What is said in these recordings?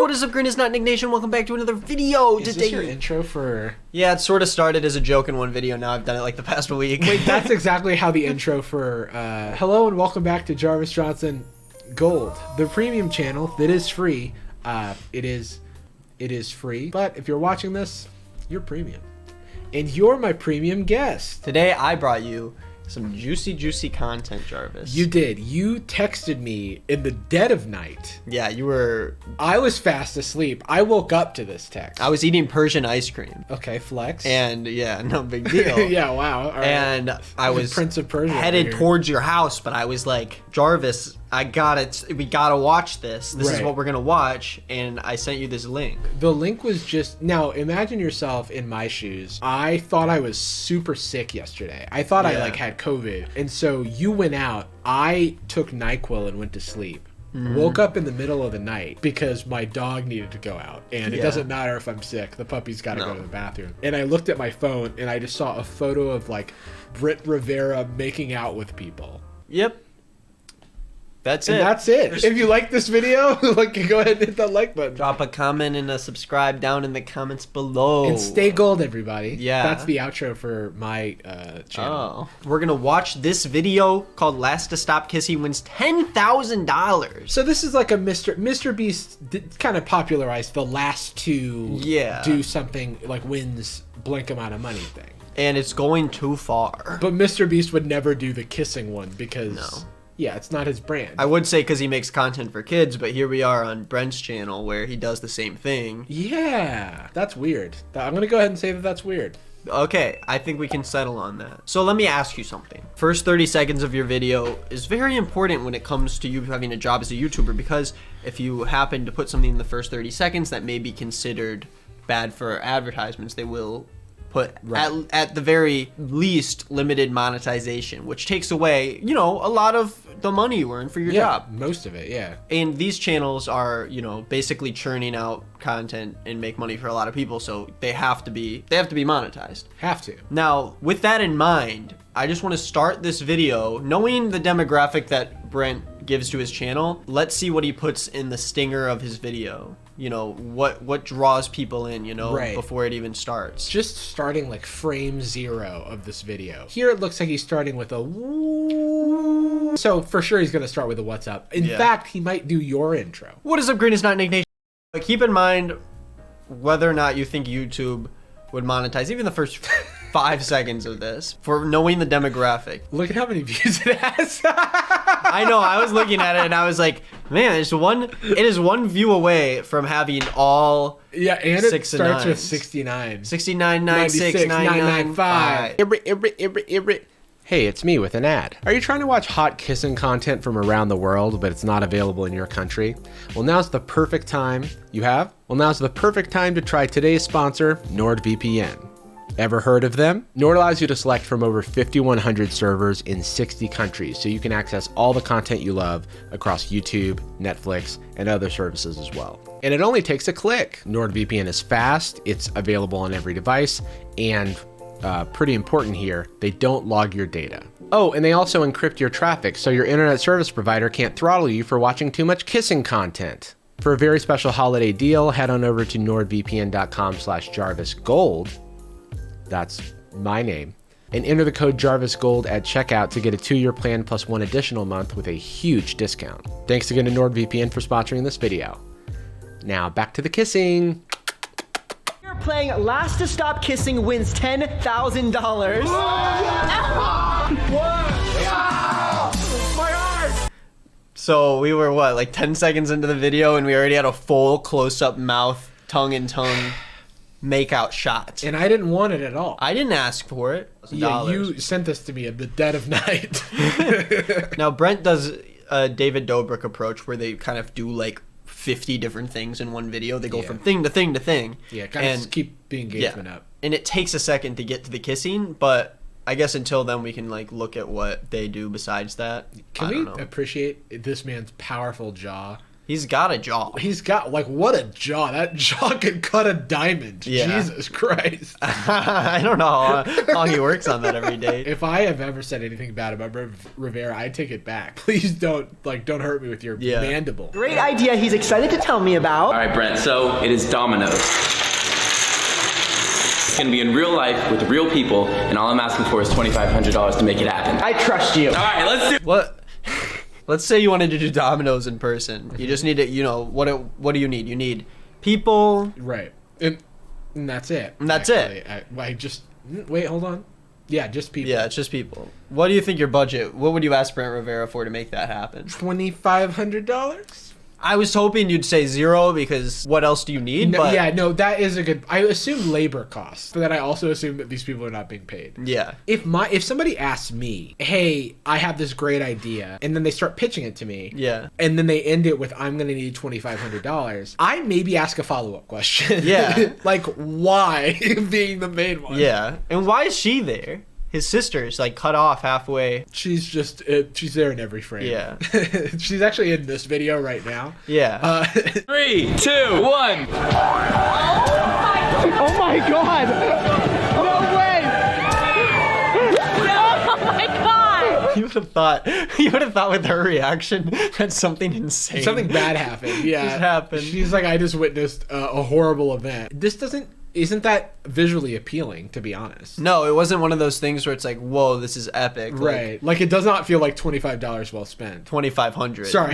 What is up, Green is not Nick Nation? Welcome back to another video today. Is this your intro for... Yeah, it sort of started as a joke in one video. Now I've done it like the past week. Wait, that's exactly how the intro for... hello and welcome back to Jarvis Johnson Gold, the premium channel that is free. It is free, but if you're watching this, you're premium. And you're my premium guest. Today I brought you some juicy content, Jarvis. You did. You texted me in the dead of night. Yeah, you were... I was fast asleep. I woke up to this text. I was eating Persian ice cream. Okay, flex. And yeah, no big deal. Yeah, wow. All right. And I was Prince of Persia headed towards your house, but I was like, Jarvis, I got it. We gotta watch this. This is what we're gonna watch. And I sent you this link. The link was just... Now, imagine yourself in my shoes. I thought I was super sick yesterday. I thought I like had COVID. And so you went out. I took NyQuil and went to sleep. Woke up in the middle of the night because my dog needed to go out. And it doesn't matter if I'm sick. The puppy's got to go to the bathroom. And I looked at my phone and I just saw a photo of like Britt Rivera making out with people. Yep. That's and it. That's it. If you like this video, like, go ahead and hit that like button. Drop a comment and a subscribe down in the comments below. And stay gold, everybody. Yeah. That's the outro for my channel. Oh. We're going to watch this video called Last to Stop Kissing Wins $10,000. So this is like a Mr. Beast kind of popularized the last to do something like wins blank amount of money thing. And it's going too far. But Mr. Beast would never do the kissing one because... Yeah, it's not his brand. I would say because he makes content for kids, but here we are on Brent's channel where he does the same thing. Yeah, that's weird. I'm going to go ahead and say that that's weird. Okay, I think we can settle on that. So let me ask you something. First 30 seconds of your video is very important when it comes to you having a job as a YouTuber, because if you happen to put something in the first 30 seconds that may be considered bad for advertisements, they will put at the very least limited monetization, which takes away, you know, a lot of the money you earn for your job. Most of it, yeah. And these channels are, you know, basically churning out content and make money for a lot of people, so they have to be monetized. Have to. Now, with that in mind, I just want to start this video knowing the demographic that Brent gives to his channel. Let's see what he puts in the stinger of his video. You know, what draws people in, you know, before it even starts. Just starting like frame 0 of this video. Here it looks like he's starting with a woo. So for sure he's going to start with a what's up. In fact, he might do your intro. What is up, Green is not Nick Nation? But keep in mind whether or not you think YouTube would monetize even the first 5 seconds of this for knowing the demographic. Look at how many views it has. I know, I was looking at it and I was like, man, it is one view away from having all and it starts with 69. 69, 96, 995. Hey, it's me with an ad. Are you trying to watch hot kissing content from around the world, but it's not available in your country? Well, now's the perfect time. You have? Well, now's the perfect time to try today's sponsor, NordVPN. Ever heard of them? Nord allows you to select from over 5,100 servers in 60 countries, so you can access all the content you love across YouTube, Netflix, and other services as well. And it only takes a click. NordVPN is fast, it's available on every device, and pretty important here, they don't log your data. Oh, and they also encrypt your traffic, so your internet service provider can't throttle you for watching too much kissing content. For a very special holiday deal, head on over to nordvpn.com/JarvisGold. That's my name. And enter the code JarvisGold at checkout to get a 2-year plan plus 1 additional month with a huge discount. Thanks again to NordVPN for sponsoring this video. Now back to the kissing. You're playing Last to Stop Kissing wins $10,000. My arm! So we were what, like 10 seconds into the video and we already had a full close-up mouth, tongue-in-tongue make-out shot. And I didn't want it at all. I didn't ask for it. Yeah, you sent this to me at the dead of night. Now Brent does a David Dobrik approach where they kind of do like 50 different things in one video. They go from thing to thing to thing. Yeah, kind of keep the engagement up. And it takes a second to get to the kissing, but I guess until then we can like look at what they do besides that. Can we appreciate this man's powerful jaw? He's got a jaw. He's got, like, what a jaw. That jaw could cut a diamond. Yeah. Jesus Christ. I don't know how long he works on that every day. If I have ever said anything bad about Rivera, I take it back. Please don't hurt me with your mandible. Great idea he's excited to tell me about. All right, Brent, so it is Domino's. It's gonna be in real life with real people, and all I'm asking for is $2,500 to make it happen. I trust you. All right, let's do. What? Let's say you wanted to do Domino's in person. You just need to, you know, what do you need? You need people. Right. And that's it. And that's it. I just, wait, hold on. Yeah, just people. Yeah, it's just people. What do you think your budget, what would you ask Brent Rivera for to make that happen? $2,500? I was hoping you'd say 0 because what else do you need? No, but yeah, no, that is a good. I assume labor costs, but then I also assume that these people are not being paid. Yeah. If somebody asks me, hey, I have this great idea, and then they start pitching it to me, Yeah. and then they end it with, I'm gonna need $2,500, I maybe ask a follow-up question. Yeah. Like, why being the main one? Yeah. And why is she there? His sister's like cut off halfway. She's just, she's there in every frame. Yeah. She's actually in this video right now. Yeah. 3, 2, 1. Oh my god! No way! Oh my god! You would have thought with her reaction that something insane. Something bad happened. Yeah. Just happened. She's like, I just witnessed a horrible event. Isn't that visually appealing, to be honest? No, it wasn't one of those things where it's like, whoa, this is epic. Right. Like, it does not feel like $25 well spent. $2,500. Sorry.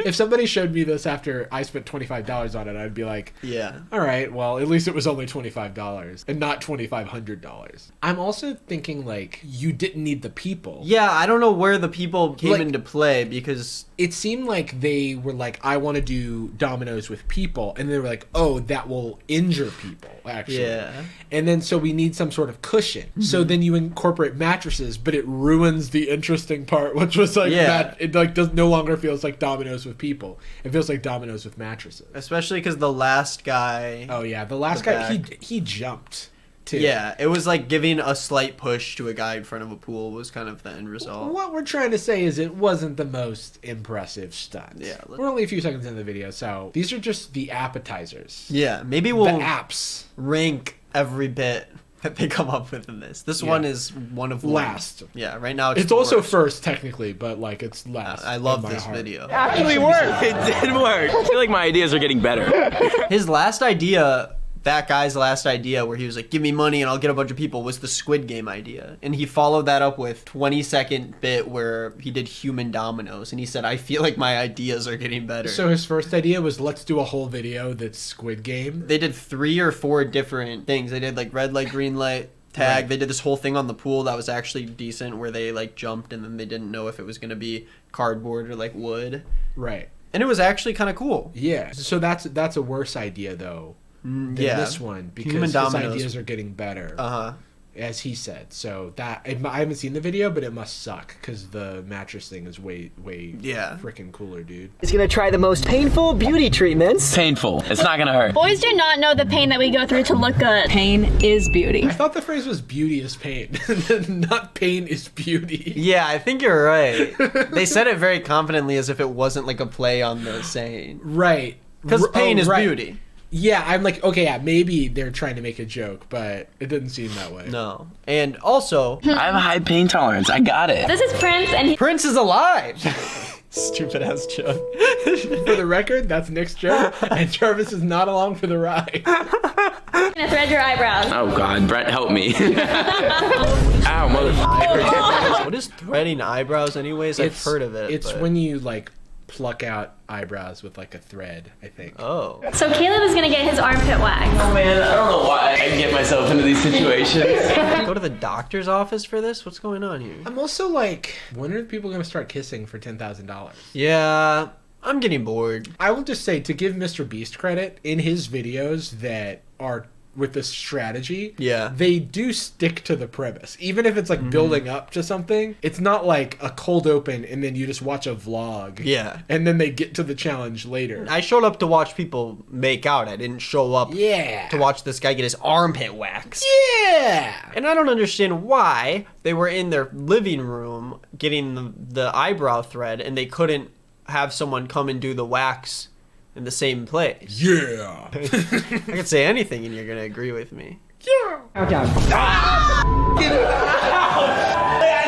If somebody showed me this after I spent $25 on it, I'd be like, Yeah. all right, well, at least it was only $25 and not $2,500. I'm also thinking, like, you didn't need the people. Yeah, I don't know where the people came Like- into play because It seemed like they were like, I want to do Domino's with people. And they were like, oh, that will injure people, actually. Yeah. And then so we need some sort of cushion. So then you incorporate mattresses, but it ruins the interesting part, which was like Yeah. it like no longer feels like Domino's with people. It feels like Domino's with mattresses. especially because the last guy. Oh yeah, the last The guy back. he jumped too. Yeah, it was like giving a slight push to a guy in front of a pool was kind of the end result. What we're trying to say is it wasn't the most impressive stunt. Yeah, We're only a few seconds into the video, so these are just the appetizers. Yeah, maybe The we'll apps. rank every bit that they come up with in this. This one is one of Last. Yeah, right now It's the also worst. first technically, but like it's last. I love in my this heart. video. Actually worked! It did work. I feel like my ideas are getting better. His last idea, that guy's last idea where he was like, give me money and I'll get a bunch of people, was the Squid Game idea. And he followed that up with 20-second bit where he did human dominoes. And he said, I feel like my ideas are getting better. So his first idea was let's do a whole video that's Squid Game. They did 3 or 4 different things. They did like red light, green light, tag. Right. They did this whole thing on the pool that was actually decent where they like jumped and then they didn't know if it was going to be cardboard or like wood. Right. And it was actually kind of cool. Yeah. So that's a worse idea though than yeah. this one because Human his dominoes. ideas are getting better. Uh-huh. As he said. So that I haven't seen the video, but it must suck because the mattress thing is way Yeah. freaking cooler, dude. He's gonna try the most painful beauty treatments. Painful. It's not gonna hurt. Boys do not know the pain that we go through to look good. Pain is beauty. I thought the phrase was beauty is pain, not pain is beauty. Yeah, I think you're right. They said it very confidently as if it wasn't like a play on the saying. Right. Because pain is right. beauty. Yeah, I'm like, okay, yeah, maybe they're trying to make a joke, but it didn't seem that way. No. And also, I have a high pain tolerance. I got it. This is Prince, and he's Prince is alive. Stupid ass joke. For the record, that's Nick's joke, and Jarvis is not along for the ride. gonna thread your eyebrows. Oh God, Brent, help me. Ow, motherfucker. What is threading eyebrows anyways? I've heard of it. It's but- when you like pluck out eyebrows with like a thread, I think. Oh. So Caleb is gonna get his armpit waxed. Oh man, I don't know why I get myself into these situations. Go to the doctor's office for this? What's going on here? I'm also like, when are people gonna start kissing for $10,000? Yeah, I'm getting bored. I will just say, to give Mr. Beast credit, in his videos that are with this strategy, Yeah. they do stick to the premise. Even if it's like building up to something, it's not like a cold open and then you just watch a vlog. Yeah. And then they get to the challenge later. I showed up to watch people make out. I didn't show up Yeah. to watch this guy get his armpit waxed. Yeah. And I don't understand why they were in their living room getting the eyebrow thread and they couldn't have someone come and do the wax in the same place. Yeah. I could say anything and you're gonna agree with me. Countdown. I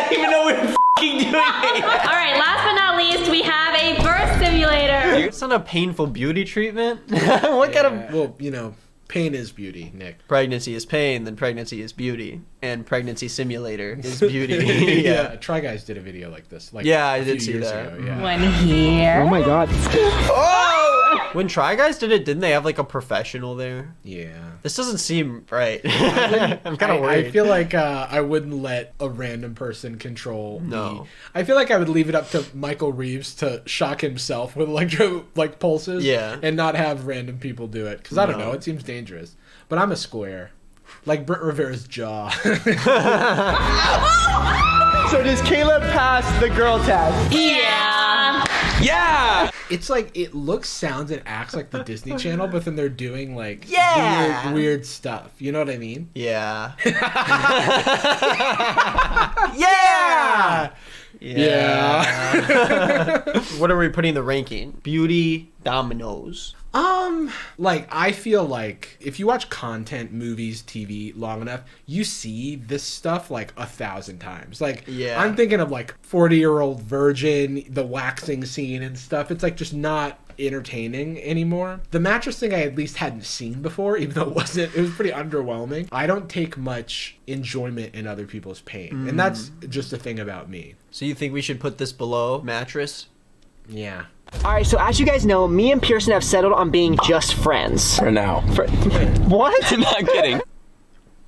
didn't even know we were f***ing doing it. All right, last but not least, we have a birth simulator. It's not a painful beauty treatment. What kind of... Well, you know, pain is beauty, Nick. Pregnancy is pain, then pregnancy is beauty. And pregnancy simulator is beauty. Yeah. Try Guys did a video like this. Like Yeah, I a did few see years that. ago, yeah. One here. Oh my god. When Try Guys did it, didn't they have like a professional there? Yeah. This doesn't seem right. I'm kind of worried. I feel like I wouldn't let a random person control No. me. I feel like I would leave it up to Michael Reeves to shock himself with pulses. Yeah. And not have random people do it. Because I don't No. know, it seems dangerous. But I'm a square. Like Britt Rivera's jaw. So does Caleb pass the girl test? Yeah. Yeah! It's like it looks, sounds, and acts like the Disney Channel, but then they're doing like Yeah. weird stuff. You know what I mean? Yeah. Yeah. What are we putting the ranking? Beauty, dominoes. Like I feel like if you watch content, movies, TV long enough, you see this stuff like 1,000 times. Like, Yeah. I'm thinking of like 40-Year-Old Virgin, the waxing scene and stuff. It's like just not entertaining anymore. The mattress thing I at least hadn't seen before, even though it was pretty underwhelming. I don't take much enjoyment in other people's pain, and that's just a thing about me. So you think we should put this below mattress? Yeah. All right, so as you guys know, me and Pearson have settled on being just friends. For now. What? Not kidding.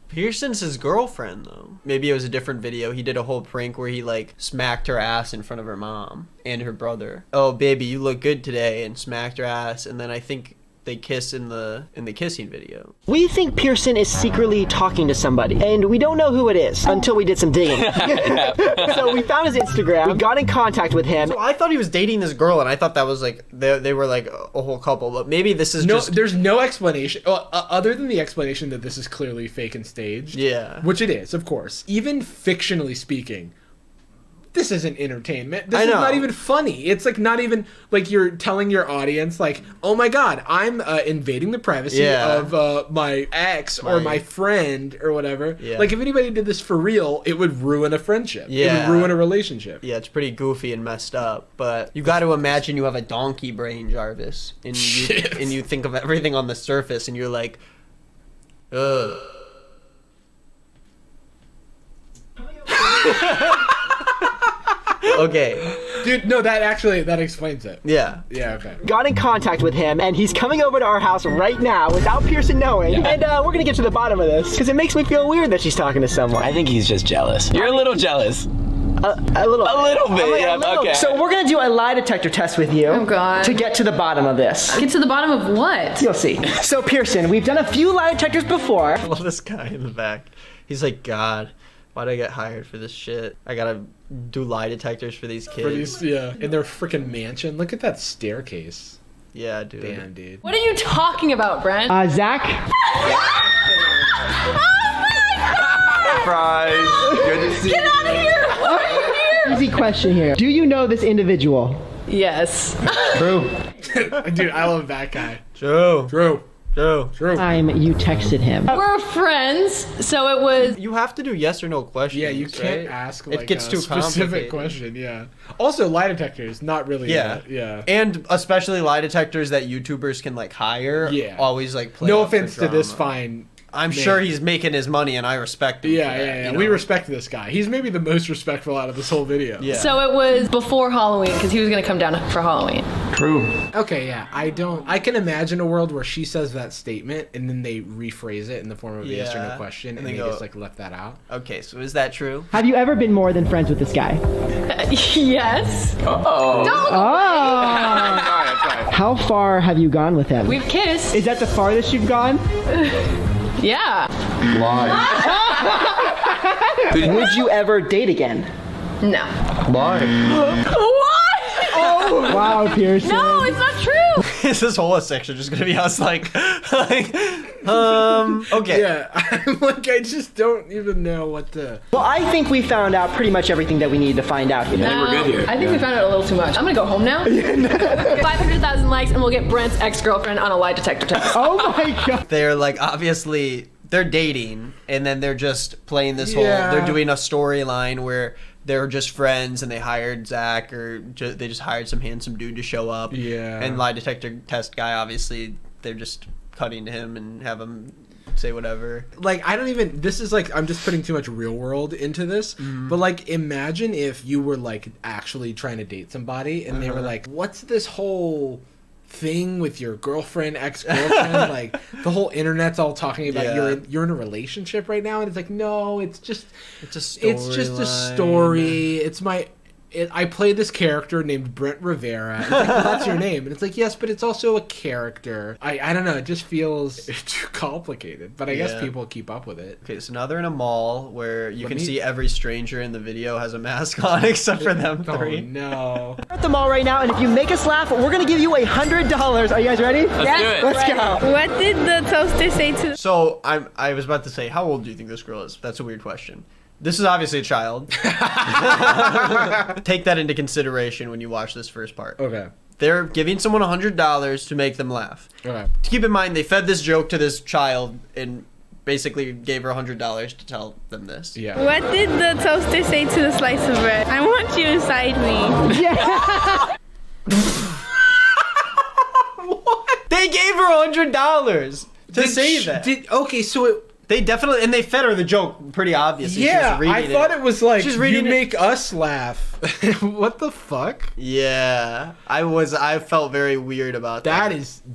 Pearson's his girlfriend, though. Maybe it was a different video. He did a whole prank where he, like, smacked her ass in front of her mom and her brother. Oh, baby, you look good today, and smacked her ass. And then I think they kiss in the kissing video. We think Pearson is secretly talking to somebody, and we don't know who it is until we did some digging. So we found his Instagram, we got in contact with him. So I thought he was dating this girl, and I thought that was, like, they were, like, a whole couple. But maybe this is just... There's no explanation other than the explanation that this is clearly fake and staged. Yeah. Which it is, of course. Even fictionally speaking, this isn't entertainment. This I is know. not even funny. It's like not even like you're telling your audience like, oh my god, I'm invading the privacy Yeah. of my ex or my friend or whatever. Yeah. Like if anybody did this for real, it would ruin a friendship. It Yeah. would ruin a relationship. Yeah, it's pretty goofy and messed up, but you got to imagine you have a donkey brain, Jarvis, and you think of everything on the surface, and you're like, ugh. Okay. Dude, no, that explains it. Yeah. Yeah, okay. Got in contact with him, and he's coming over to our house right now without Pearson knowing. And we're gonna get to the bottom of this, because it makes me feel weird that she's talking to someone. I think he's just jealous. You're a little jealous. A little bit, yeah, okay. So we're gonna do a lie detector test with you. Oh, God. To get to the bottom of this. Get to the bottom of what? You'll see. So Pearson, we've done a few lie detectors before. I love this guy in the back. He's like, God, why'd I get hired for this shit? I gotta do lie detectors for these kids. In their freaking mansion. Look at that staircase. Yeah, dude. Damn, dude. What are you talking about, Brent? Zach, Surprise. Good to see you. Get out of here! Why are you here? easy question here. Do you know this individual? Yes. True. Dude, I love that guy. True. True. True. True. Time you texted him. We're friends, so it was. You have to do yes or no questions. Yeah, you can't right? ask It like gets a too specific complicated. question. Yeah. Also, lie detectors, not really. Yeah. Yeah. And especially lie detectors that YouTubers can like hire. Yeah. Always like play. No up for offense to this drama. fine. I'm man. sure he's making his money, and I respect him. Yeah, for that, yeah. you We know? respect this guy. He's maybe the most respectful out of this whole video. Yeah. So it was before Halloween because he was gonna come down for Halloween. True. Okay, yeah. I can imagine a world where she says that statement and then they rephrase it in the form of a yes or no Yeah. question and And they they go- just like left that out. Okay, so is that true? Have you ever been more than friends with this guy? Yes. Uh-oh. Don't. Oh! How far have you gone with him? We've kissed. Is that the farthest you've gone? Yeah. Would you ever date again? No. Why? What? Wow, Pearson. No, it's not true. This whole section is just gonna be us like okay. Yeah, I'm like, I just don't even know what to. Well, I think we found out pretty much everything that we needed to find out here. We're good here. I think we found out a little too much. I'm gonna go home now. 500,000 likes and we'll get Brent's ex-girlfriend on a lie detector test. Oh my god. They're like obviously they're dating and then they're just playing this whole they're doing a storyline where they're just friends and they hired Zach or they just hired some handsome dude to show up. Yeah. And lie detector test guy, obviously they're just cutting to him and have him say whatever. Like, I don't even, this is like, I'm just putting too much real world into this, but like, imagine if you were like actually trying to date somebody and they were like, what's this whole thing with your girlfriend, ex-girlfriend? Like, the whole internet's all talking about you're in a relationship right now, and it's like, no, it's just a story. It's I play this character named Brent Rivera. It's like, well, that's your name. And it's like, yes, but it's also a character. I don't know. It just feels too complicated. But I guess people keep up with it. Okay, so now they're in a mall where you can see every stranger in the video has a mask on except for them three. Oh, no. We're at the mall right now, and if you make us laugh, we're gonna give you $100. Are you guys ready? Let's do it. Let's go. What did the toaster say to? So I was about to say, how old do you think this girl is? That's a weird question. This is obviously a child. Take that into consideration when you watch this first part. Okay. They're giving someone $100 to make them laugh. Okay. Keep in mind, they fed this joke to this child and basically gave her $100 to tell them this. Yeah. What did the toaster say to the slice of bread? I want you inside me. What? They gave her $100 to say that. Okay, so They definitely, and they fed her the joke pretty obviously. yeah, I thought it was like, She's reading you it. make us laugh. What the fuck? Yeah, I felt very weird about that.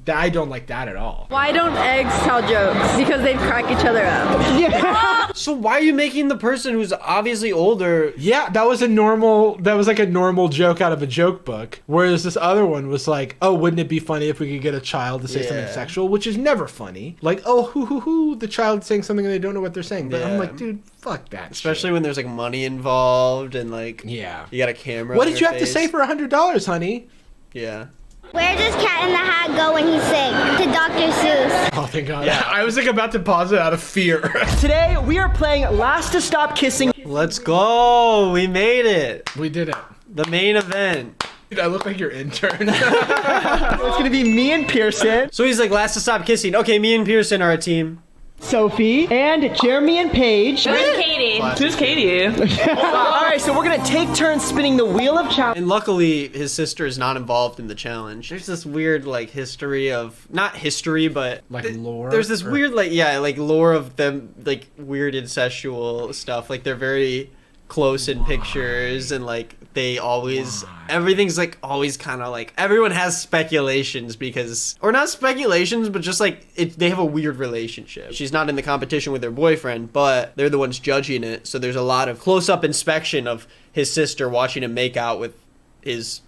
I don't like that at all. Why don't eggs tell jokes? Because they crack each other up. So why are you making the person who's obviously older? Yeah, that was like a normal joke out of a joke book. Whereas this other one was like, oh, wouldn't it be funny if we could get a child to say something sexual? Which is never funny. Like, oh, hoo, the child's saying something and they don't know what they're saying. But I'm like, dude, fuck that Especially shit. when there's like money involved and like you got a camera. What on did your you have to face. say for $100, honey? Yeah. Where does Cat in the Hat go when he's sick? To Dr. Seuss. Oh, thank God. Yeah. I was like about to pause it out of fear. Today, we are playing Last to Stop Kissing. Let's go. We made it. We did it. The main event. Dude, I look like your intern. It's gonna be me and Pearson, So he's like, last to stop kissing. Okay, me and Pearson are a team. Sophie, and Jeremy and Paige. Who's Katie? Who's Katie? Alright, so we're gonna take turns spinning the wheel of challenge. And luckily, his sister is not involved in the challenge. There's this weird, like, history of... Not history, but... Like lore? There's this weird, like, like, lore of them, like, weird incestual stuff. Like, they're very close in pictures, and, like, they always... Everything's, like, always kind of, like... Everyone has speculations because... Or not speculations, but just, like, they have a weird relationship. She's not in the competition with her boyfriend, but they're the ones judging it, so there's a lot of close-up inspection of his sister watching him make out with his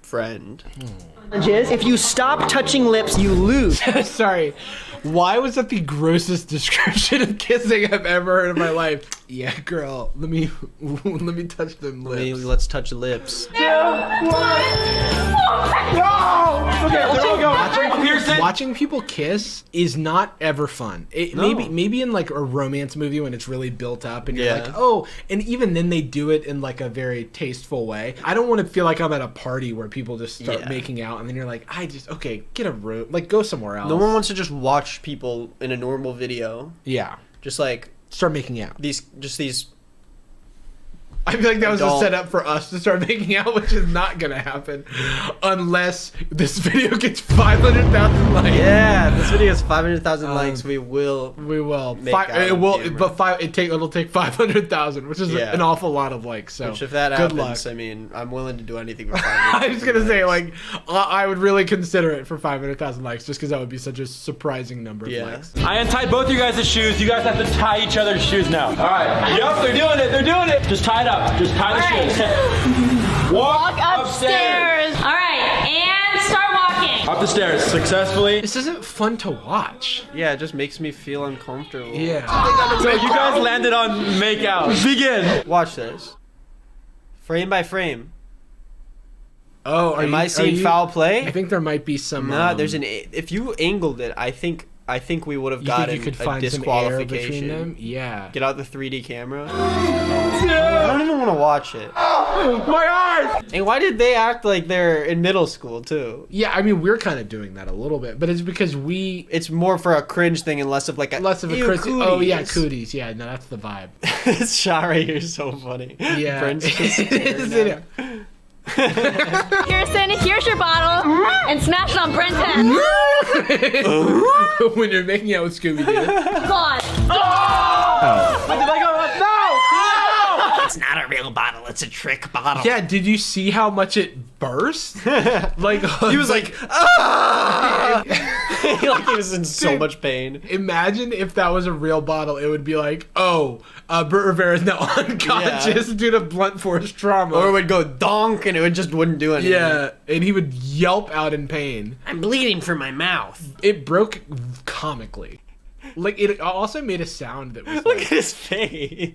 friend. If you stop touching lips, you lose. Sorry. Why was that the grossest description of kissing I've ever heard in my life? Yeah, girl, let me touch them lips. Let's touch lips. Watching people kiss is not ever fun. Maybe in like a romance movie when it's really built up and you're like, oh, and even then they do it in like a very tasteful way. I don't want to feel like I'm at a party where people just start making out and then you're like, get a room, like go somewhere else. No one wants to just watch people in a normal video. Yeah. Just like start making out. These I feel like that was a setup for us to start making out, which is not gonna happen unless this video gets 500,000 likes. Yeah, this video has 500,000 likes. We will. Make out it'll take 500,000, which is an awful lot of likes. So which if that good happens, luck. I mean, I'm willing to do anything for 500,000. I was gonna say like I would really consider it for 500,000 likes, just because that would be such a surprising number of likes. I untied both you guys' shoes. You guys have to tie each other's shoes now. All right. Yep, they're doing it. They're doing it. Just tie it up. Just tie the shoes. Walk Upstairs. All right, and start walking. up the stairs successfully. This isn't fun to watch. Yeah, it just makes me feel uncomfortable. Yeah. So you guys landed on make out. Begin. Watch this. Frame by frame. Oh, am I seeing foul play? I think there might be some. Nah, there's an. If you angled it, I think we would have gotten you could a find disqualification. some air between them? Yeah. Get out the 3D camera. I don't even want to watch it. My eyes! And why did they act like they're in middle school too? Yeah, I mean we're kind of doing that a little bit, but it's because it's more for a cringe thing and less of like a cringe. Oh yeah, cooties. Yeah, no, that's the vibe. This shot right here is so funny. Yeah. Brent's just Kirsten, here's your bottle, and smash it on Brent's head. When you're making out with Scooby-Doo. God. Oh. Where did I go? No! It's not a real bottle. It's a trick bottle. Yeah, did you see how much it burst? Like he was like, ah! Like he was in so much pain. Imagine if that was a real bottle. It would be like, oh, Bert Rivera is now unconscious due to blunt force trauma. Or it would go donk and it wouldn't do anything. Yeah, and he would yelp out in pain. I'm bleeding from my mouth. It broke comically. Like, it also made a sound that was Look at his face.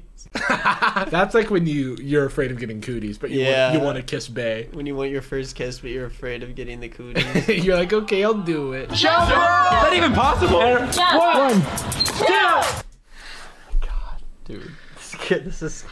That's like when you're afraid of getting cooties, but you want to kiss bae. When you want your first kiss, but you're afraid of getting the cooties. You're like, okay, I'll do it. Is that even possible? Yeah. 1, 2. God, dude. This is...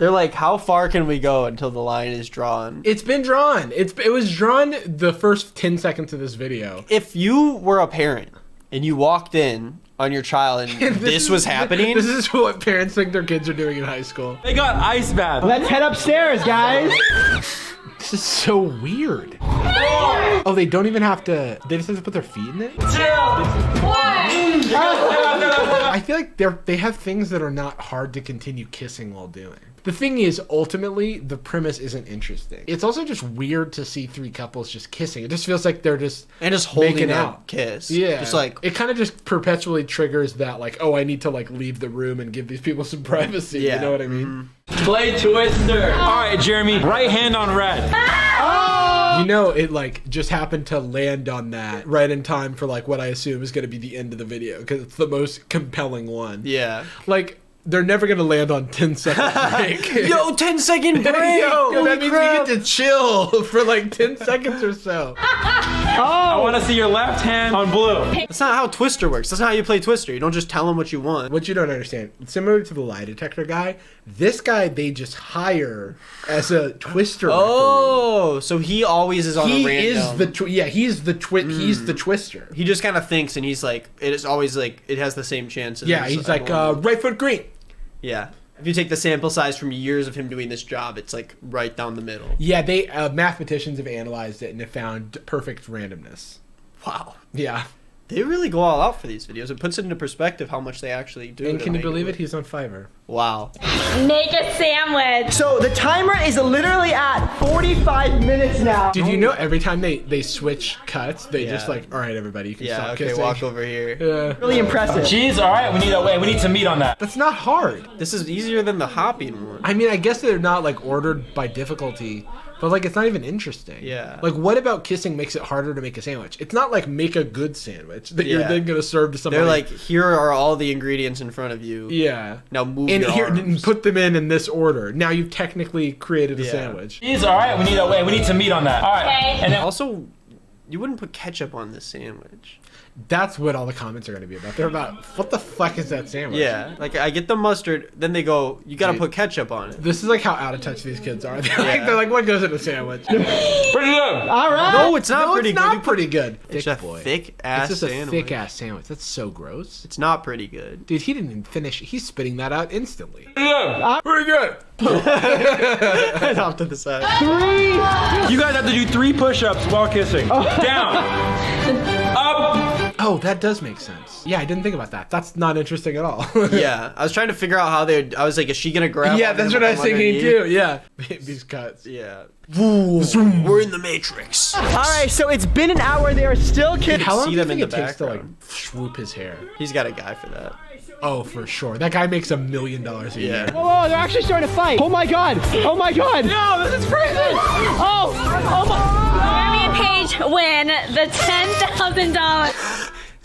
They're like, how far can we go until the line is drawn? It's been drawn. It was drawn the first 10 seconds of this video. If you were a parent and you walked in on your child and this was happening... This is what parents think their kids are doing in high school. They got ice bath. Let's head upstairs, guys. This is so weird. Oh, they don't even have to... They just have to put their feet in it? 2, 1. I feel like they have things that are not hard to continue kissing while doing. The thing is, ultimately, the premise isn't interesting. It's also just weird to see 3 couples just kissing. It just feels like they're just holding out kiss. Yeah, just like it kind of just perpetually triggers that, like, oh, I need to like leave the room and give these people some privacy. Yeah. You know what I mean? Play Twister. All right, Jeremy, right hand on red. You know, it like just happened to land on that right in time for like what I assume is going to be the end of the video because it's the most compelling one. Yeah. Like, they're never going to land on 10-second break. Yo, 10-second break! Yo, that means we get to chill for like 10 seconds or so. I want to see your left hand on blue. That's not how Twister works. That's not how you play Twister. You don't just tell them what you want. What you don't understand, similar to the Lie Detector guy, this guy they just hire as a Twister referee. So he always is on a random... He's the Twister. He just kind of thinks and he's like, it is always like, it has the same chances. Yeah, he's like, right foot green. Yeah. If you take the sample size from years of him doing this job, it's like right down the middle. Yeah, they mathematicians have analyzed it and have found perfect randomness. Wow. Yeah. They really go all out for these videos. It puts it into perspective how much they actually do. And can you believe it? He's on Fiverr. Wow. Make a sandwich. So the timer is literally at 45 minutes now. Did you know every time they switch cuts, they just like, all right, everybody, you can stop kissing. walk over here. Yeah. Really impressive. Cheese, all right, we need some meat on that. That's not hard. This is easier than the hopping one. I mean, I guess they're not like ordered by difficulty, but like it's not even interesting. Yeah. Like, what about kissing makes it harder to make a sandwich? It's not like make a good sandwich that you're then gonna serve to somebody. They're like, here are all the ingredients in front of you. Yeah. Now move and your arms. And put them in this order. Now you've technically created a sandwich. Cheese, all right, we need some meat on that. All right. Okay. And then Also, you wouldn't put ketchup on this sandwich. That's what all the comments are going to be about. They're about, what the fuck is that sandwich? Yeah. Like, I get the mustard, then they go, you gotta put ketchup on it. This is like how out of touch these kids are. They're like, what goes in a sandwich? pretty good. All right. No, it's not No, pretty it's good. not pretty good. It's Thick a boy. thick-ass It's just a sandwich. thick-ass sandwich. That's so gross. It's not pretty good. Dude, he didn't even finish. He's spitting that out instantly. Pretty good. Off to the side. You guys have to do 3 push-ups while kissing. Down. Up. Oh, that does make sense. Yeah, I didn't think about that. That's not interesting at all. Yeah, I was trying to figure out how they would... I was like, is she gonna grab... Yeah, on that's him what I was from thinking underneath? too. Yeah. These cuts. Yeah. We're in the Matrix. All right, so it's been an hour. They are still kidding. How long see do you them in think the it takes to like background. swoop his hair? He's got a guy for that. Oh, for sure. That guy makes $1 million a year. Whoa, they're actually starting to fight. Oh my god. Oh my god. No, this is crazy. Oh my. Jeremy and Paige win the $10,000.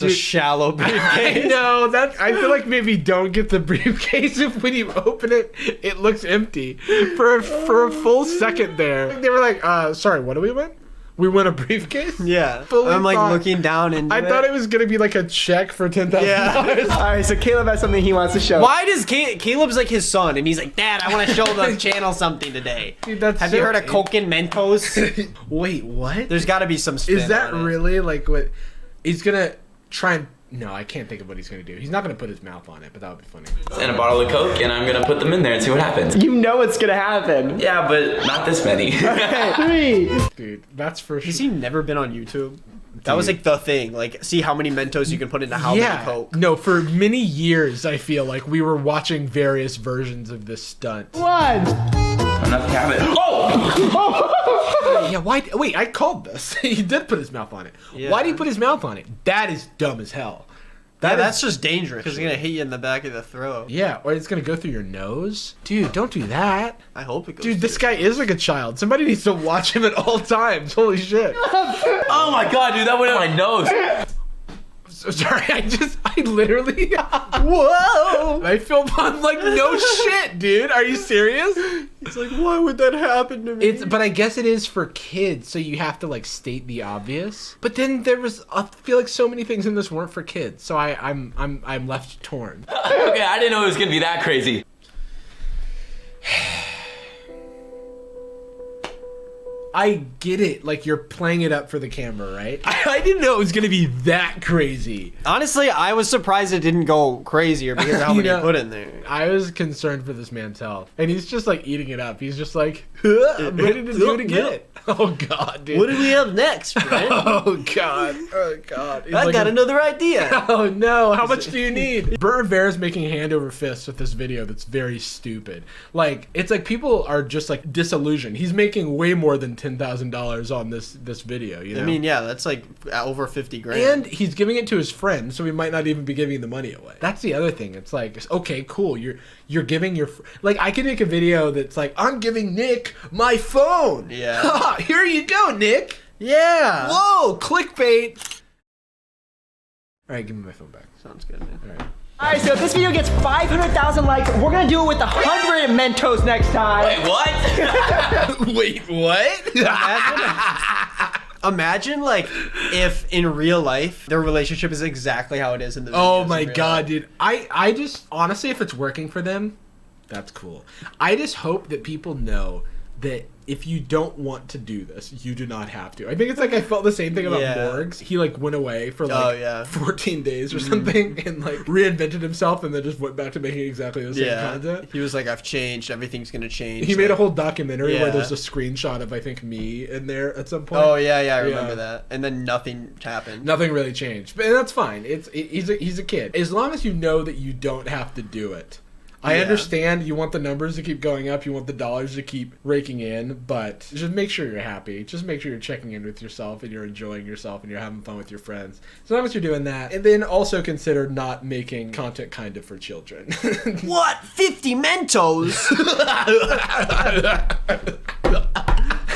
It's a shallow briefcase. I know that. I feel like maybe don't get the briefcase if when you open it, it looks empty for a full second there. They were like, "Sorry, what do we win? We win a briefcase." Yeah. Fully I'm like thought- looking down into I thought it was gonna be like a check for $10,000. Yeah. All right, so Caleb has something he wants to show. Why does Caleb's like his son, and he's like, Dad, I want to show the channel something today. Dude, that's Have so you heard of Coke and Mentos? Wait, what? There's got to be some spin Is that on it. really like what he's gonna try and? No, I can't think of what he's gonna do. He's not gonna put his mouth on it, but that would be funny. And a bottle of Coke, and I'm gonna put them in there and see what happens. You know what's gonna happen. Yeah, but not this many. Okay, 3. Dude, that's for Has sure. he never been on YouTube? That was like the thing. Like, see how many Mentos you can put into how many Coke. No, for many years, I feel like we were watching various versions of this stunt. 1. I'm not the cabinet. Oh! Yeah, why? Wait, I called this. He did put his mouth on it. Yeah. Why did he put his mouth on it? That is dumb as hell. That's just dangerous because it's gonna hit you in the back of the throat. Yeah, or it's gonna go through your nose. Dude, don't do that. I hope it goes. Dude, this guy is like a child. Somebody needs to watch him at all times. Holy shit. Oh my god, dude, that went in my nose. So sorry, I literally. Whoa! I filmed on like no shit, dude. Are you serious? It's like, why would that happen to me? But I guess it is for kids, so you have to like state the obvious. But then I feel like so many things in this weren't for kids, so I'm left torn. Okay, I didn't know it was gonna be that crazy. I get it, like you're playing it up for the camera, right? I didn't know it was gonna be that crazy. Honestly, I was surprised it didn't go crazier because of how many you put in there. I was concerned for this man's health, and he's just like eating it up. He's just like, I'm ready to do it again. Oh god, dude. What do we have next, friend? Oh god. Oh god. He's I like got another idea. Oh no, how much do you need? Brent Rivera's making hand over fist with this video that's very stupid. Like, it's like people are just like disillusioned. He's making way more than $10,000 on this video, you know? I mean, yeah, that's like over 50 grand. And he's giving it to his friend, so he might not even be giving the money away. That's the other thing. It's like, okay, cool. You're giving your like, I could make a video that's like, I'm giving Nick my phone. Yeah. Here you go, Nick. Yeah. Whoa, clickbait. All right, give me my phone back. Sounds good, man. All right. Alright, so if this video gets 500,000 likes, we're gonna do it with 100 Mentos next time. Wait, what? Wait, what? Imagine like if in real life their relationship is exactly how it is in the Oh videos my in real god, life. dude. I just honestly, if it's working for them, that's cool. I just hope that people know that if you don't want to do this, you do not have to. I think it's like I felt the same thing about Yeah. Morgs. He like went away for like 14 days or something and like reinvented himself and then just went back to making exactly the same content. He was like, I've changed, everything's gonna change. He made a whole documentary where Yeah. there's a screenshot of I think me in there at some point. Oh yeah, I remember that. And then nothing happened. Nothing really changed, but that's fine. He's a kid. As long as you know that you don't have to do it. I understand you want the numbers to keep going up, you want the dollars to keep raking in, but just make sure you're happy. Just make sure you're checking in with yourself and you're enjoying yourself and you're having fun with your friends. As long as you're doing that, and then also consider not making content kind of for children. What? 50 Mentos?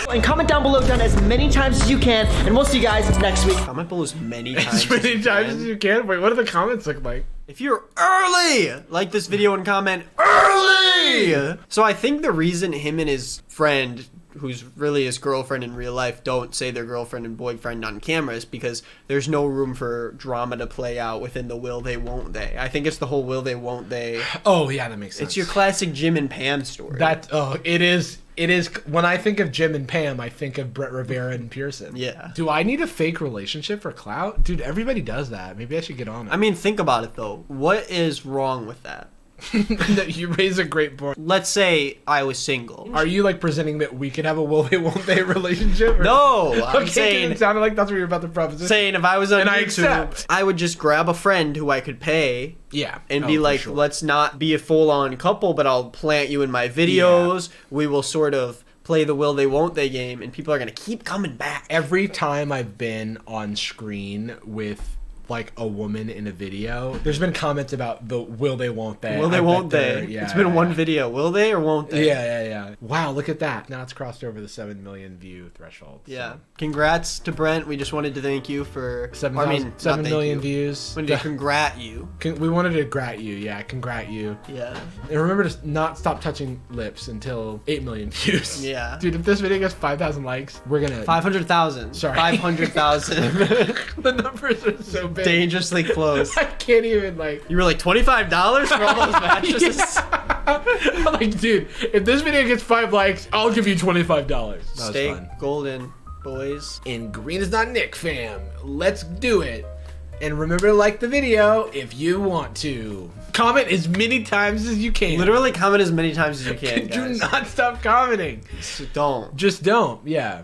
And comment down below done as many times as you can, and we'll see you guys next week. Comment below as many times as many times as you can. Wait, what do the comments look like? If you're early, like this video and comment early. So I think the reason him and his friend, who's really his girlfriend in real life, don't say their girlfriend and boyfriend on camera is because there's no room for drama to play out within the will they won't they. I think it's the whole will they won't they. Oh yeah, that makes sense. It's your classic Jim and Pam story. It is. When I think of Jim and Pam, I think of Brett Rivera and Pearson. Yeah. Do I need a fake relationship for clout? Dude, everybody does that. Maybe I should get on it. I mean, think about it though. What is wrong with that? You raise a great point. Let's say I was single. Are you like presenting that we could have a will they won't they relationship? Or? No, I'm Okay, saying it sounded like that's what you were about to proposition. saying if I was on And I YouTube, accept. I would just grab a friend who I could pay. Yeah. And Oh, be for like, sure. let's not be a full-on couple, but I'll plant you in my videos. We will sort of play the will they won't they game, and people are gonna keep coming back. Every time I've been on screen with like a woman in a video. There's been comments about the will they, won't they. Will they, won't they? Yeah, it's been one video. Will they or won't they? Yeah. Wow, look at that. Now it's crossed over the 7 million view threshold. Yeah. So. Congrats to Brent. We just wanted to thank you for 7 not million thank you. views. We wanted to congrat you. We wanted to grat you. Yeah, congrat you. Yeah. And remember to not stop touching lips until 8 million views. Yeah. Dude, if this video gets 5,000 likes, we're gonna... 500,000. Sorry. 500,000. The numbers are so big. Dangerously close. I can't even, like... You were like, $25 for all those mattresses? I'm like, dude, if this video gets 5 likes, I'll give you $25. That was Stay fun. golden, boys. And Green is not Nick, fam. Let's do it. And remember to like the video if you want to. Comment as many times as you can. Literally comment as many times as you can, guys. Do not stop commenting. Just don't. Just don't. Yeah.